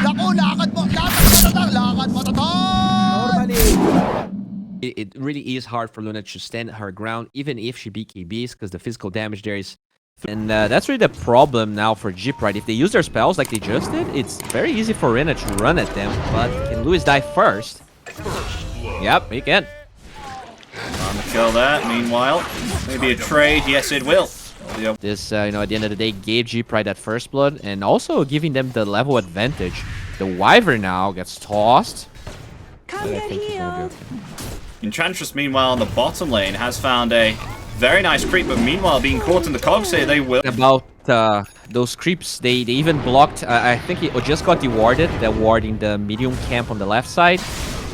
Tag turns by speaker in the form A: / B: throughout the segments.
A: Naku, lakad mo tatang.
B: It really is hard for Luna to stand her ground, even if she BKBs, because the physical damage there is... And that's really the problem now for Pride. If they use their spells like they just did, it's very easy for Rina to run at them. But can Lewis die first? Yep, he can.
C: On the kill there. Meanwhile, maybe a trade. Yes, it will.
B: This, you know, at the end of the day, gave Pride that first blood, and also giving them the level advantage. The Wyvern now gets tossed.
D: Come get healed.
C: Enchantress, meanwhile, on the bottom lane, has found a very nice creep, but meanwhile, being caught in the cogs here, they will...
B: About those creeps, they even blocked... I think he just got dewarded. They're warding the medium camp on the left side.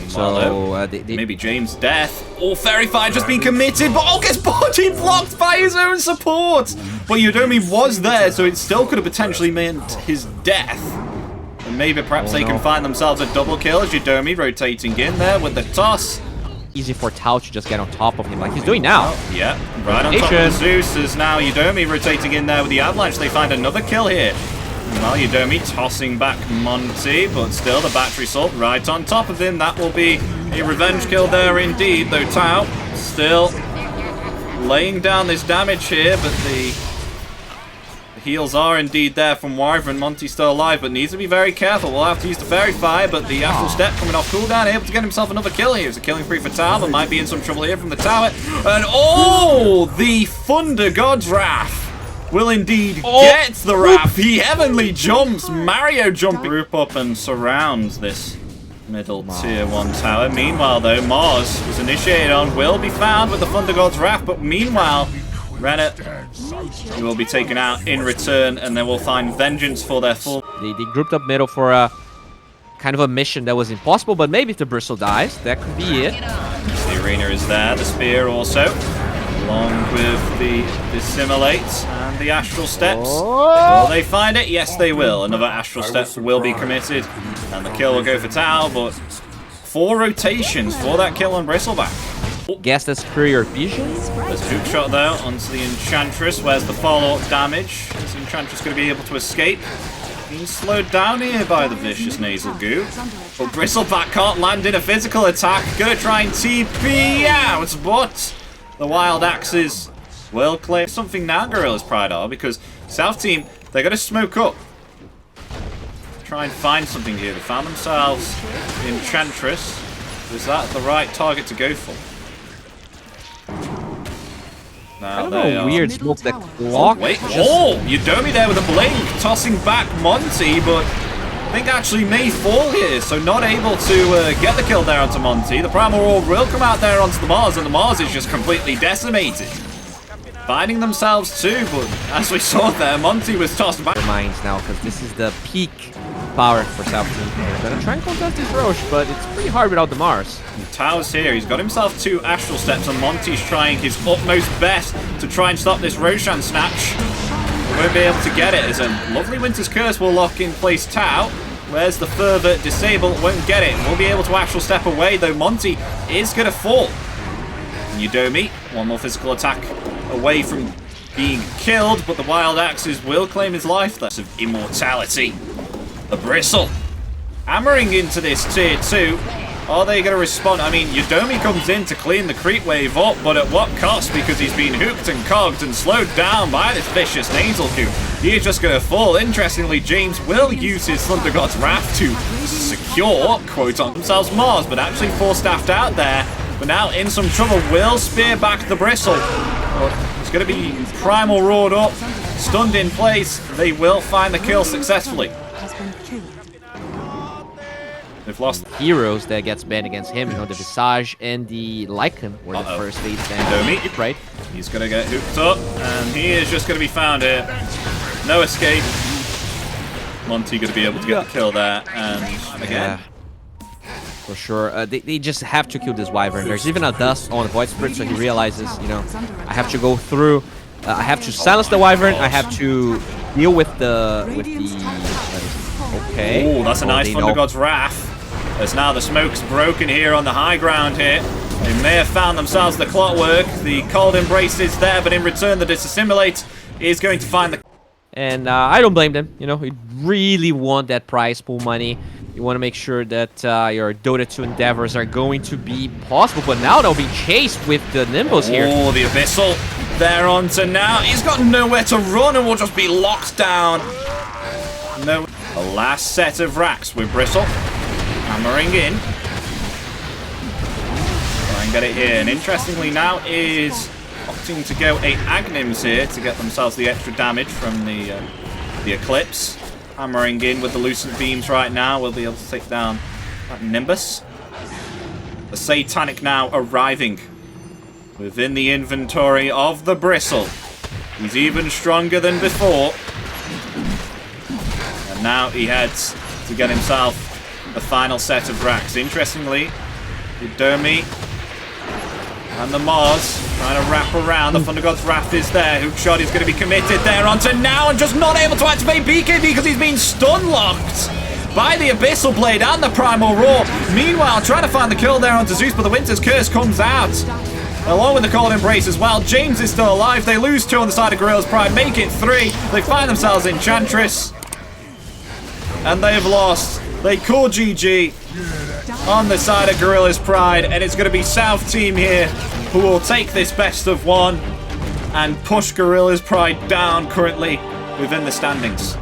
B: So,
C: maybe James' death. Oh, Fairy Fire just being committed, but gets body blocked by his own support. But Yudomi was there, so it still could have potentially meant his death. And maybe perhaps they can find themselves a double kill as Yudomi rotating in there with the toss.
B: Easy for Tao to just get on top of him like he's doing now.
C: Yeah, right on top of Zeus is now Yudomi rotating in there with the Avalanche. They find another kill here. Well, Yudomi tossing back Monty, but still the battery salt right on top of him. That will be a revenge kill there indeed, though Tao still laying down this damage here, but the heals are indeed there from Wyvern. Monty's still alive, but needs to be very careful. We'll have to use the Fairy Fire, but the Astral Step coming off cooldown, able to get himself another kill here. It's a killing spree for Tao, but might be in some trouble here from the tower. And the Thunder God's Wrath will indeed get the Wrath. He heavenly jumps, Mario jumping. Group up and surrounds this middle tier 1 tower. Meanwhile, though, Mars was initiated on, will be found with the Thunder God's Wrath, but meanwhile, Rennet will be taken out in return, and then we'll find vengeance for their full...
B: They grouped up middle for a kind of a mission that was impossible, but maybe if the Bristle dies, that could be it.
C: The arena is there, the spear also, along with the Dissimilate and the Astral Steps. Will they find it? Yes, they will. Another Astral Step will be committed, and the kill will go for Tao, but 4 rotations for that kill on Bristleback.
B: Guess that's superior vision.
C: There's a hook shot though onto the Enchantress. Where's the follow-up damage? Is the Enchantress going to be able to escape? Being slowed down here by the vicious nasal goo. But Bristleback can't land in a physical attack. Gonna try and TP out, but the Wild Axes will claim something now, Gorillaz-Pride are, because South Team, they're going to smoke up. Try and find something here. They found themselves the Enchantress. Is that the right target to go for? Now they are...
B: weird smoke that clock.
C: Wait, Yudomi there with a blink, tossing back Monty, but I think actually may fall here, so not able to get the kill there onto Monty. The Primal Orb will come out there onto the Mars, and the Mars is just completely decimated. Finding themselves too, but as we saw there, Monty was tossed back.
B: Minds now, because this is the peak power for South Team. They're gonna try and contest this Roche, but it's pretty hard without the Mars.
C: Tao's here. He's got himself 2 Astral Steps, and Monty's trying his utmost best to try and stop this Roshan snatch. Won't be able to get it, as a lovely Winter's Curse will lock in place Tao. Where's the further disable? Won't get it. Will be able to Astral Step away, though Monty is going to fall. And Yudomi, 1 more physical attack away from being killed, but the Wild Axes will claim his life. That's of immortality. The Bristle hammering into this tier 2. Are they going to respond? I mean, Yudomi comes in to clean the creep wave up, but at what cost? Because he's been hooked and cogged and slowed down by this vicious nasal goo. He is just going to fall. Interestingly, James will use his Thunder God's Wrath to secure, quote on themselves, Mars, but actually 4-staffed out there. But now in some trouble, will spear back the Bristle. It's going to be Primal roared up, stunned in place. They will find the kill successfully. They've lost
B: heroes that gets banned against him, you know, the Visage and the Lycan were the first phase
C: banned. Right? He's going to get hooked up, and he is just going to be found here. No escape. Monty going to be able to get the kill there, and again.
B: For sure. They just have to kill this Wyvern. There's even a dust on the Void Spirit, so he realizes, you know, I have to go through, I have to silence the Wyvern, I have to deal with the... okay.
C: Oh, that's a nice Thunder God's Wrath. As now the smoke's broken here on the high ground here. They may have found themselves the Clockwork. The Cold Embrace is there, but in return the Dissimilate is going to find the...
B: And I don't blame them. You know, you really want that prize pool money. You want to make sure that your Dota 2 endeavors are going to be possible. But now they'll be chased with the Nimbus here.
C: Oh, the Abyssal. They're on to now. He's got nowhere to run and will just be locked down. No. The last set of racks with Bristle. Hammering in. Try and get it here. And interestingly now is opting to go 8 Agnims here to get themselves the extra damage from the Eclipse. Hammering in with the Lucent Beams right now. We'll be able to take down that Nimbus. The Satanic now arriving within the inventory of the Bristle. He's even stronger than before. And now he heads to get himself the final set of racks. Interestingly, the Dermy and the Mars trying to wrap around. The Thunder God's Wrath is there. Hookshot is going to be committed there onto now and just not able to activate BKB because he's been stun locked by the Abyssal Blade and the Primal Roar. Meanwhile, trying to find the kill there onto Zeus, but the Winter's Curse comes out along with the Cold Embrace as well. James is still alive. They lose 2 on the side of Gorillaz-Pride, make it 3. They find themselves Enchantress. And they've lost. They call GG on the side of Gorillaz-Pride, and it's going to be South Team here who will take this best of 1 and push Gorillaz-Pride down currently within the standings.